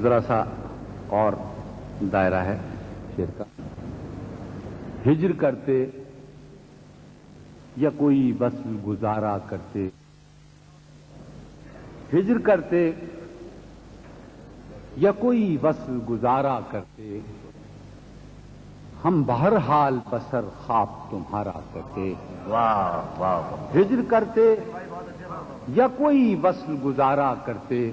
ذرا سا اور دائرہ ہے شعر کا. ہجر کرتے یا کوئی وصل گزارا کرتے، ہجر کرتے یا کوئی وصل گزارا کرتے، ہم بہرحال بسر خواب تمہارا کرتے. واہ واہ. ہجر کرتے یا کوئی وصل گزارا کرتے،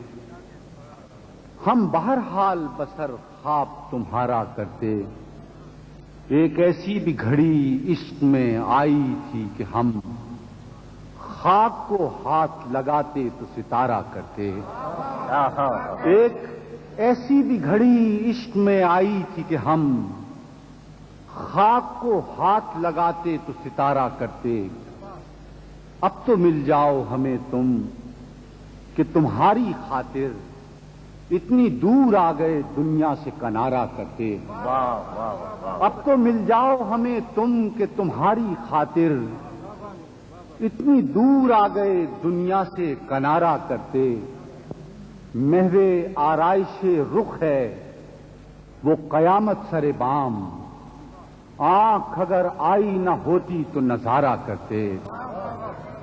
ہم بہرحال بسر خواب تمہارا کرتے. ایک ایسی بھی گھڑی عشق میں آئی تھی کہ ہم خاک کو ہاتھ لگاتے تو ستارہ کرتے. ایک ایسی بھی گھڑی عشق میں آئی تھی کہ ہم خاک کو ہاتھ لگاتے تو ستارہ کرتے. اب تو مل جاؤ ہمیں تم کہ تمہاری خاطر اتنی دور آ گئے دنیا سے کنارہ کرتے. اب تو مل جاؤ ہمیں تم کہ تمہاری خاطر اتنی دور آ گئے دنیا سے کنارہ کرتے. محو آرائش رخ ہے وہ قیامت سر بام، آنکھ اگر آئی نہ ہوتی تو نظارہ کرتے.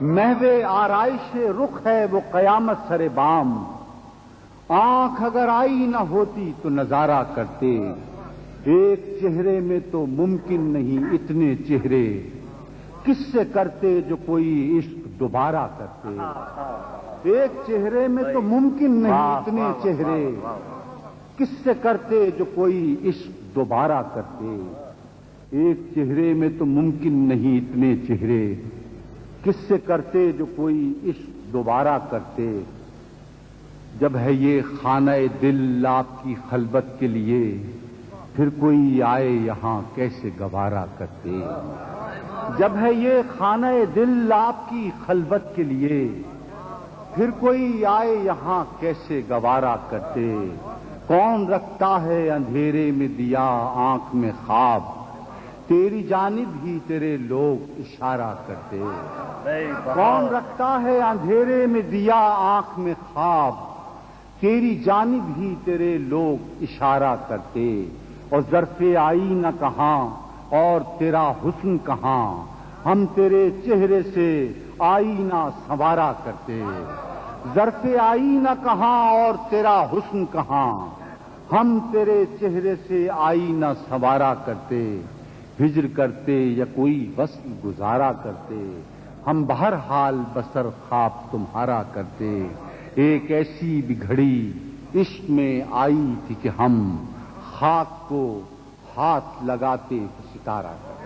محو آرائش رخ ہے وہ قیامت سر بام، آنکھ اگر آئی نہ ہوتی تو نظارہ کرتے. ایک چہرے میں تو ممکن نہیں اتنے چہرے، کس سے کرتے جو کوئی عشق دوبارہ کرتے. ایک چہرے میں تو ممکن نہیں اتنے چہرے، کس سے کرتے جو کوئی عشق دوبارہ کرتے. ایک چہرے میں تو ممکن نہیں اتنے چہرے، کس سے کرتے جو کوئی عشق دوبارہ کرتے. جب ہے یہ خانہ دل آپ کی خلوت کے لیے، پھر کوئی آئے یہاں کیسے گوارا کرتے. جب ہے یہ خانہ دل آپ کی خلوت کے لیے، پھر کوئی آئے یہاں کیسے گوارا کرتے. کون رکھتا ہے اندھیرے میں دیا آنکھ میں خواب، تیری جانب ہی تیرے لوگ اشارہ کرتے. کون رکھتا ہے اندھیرے میں دیا آنکھ میں خواب، تیری جانب ہی تیرے لوگ اشارہ کرتے. اور ظرف آئینہ کہاں اور تیرا حسن کہاں، ہم تیرے چہرے سے آئینہ سنوارا کرتے. ظرف آئینہ کہاں اور تیرا حسن کہاں، ہم تیرے چہرے سے آئینہ سنوارا کرتے. ہجر کرتے یا کوئی وصل گزارا کرتے، ہم بہرحال بسر خواب تمہارا کرتے. ایک ایسی بھی گھڑی عشق میں آئی تھی کہ ہم خاک کو ہاتھ لگاتے تو ستارہ کرتے.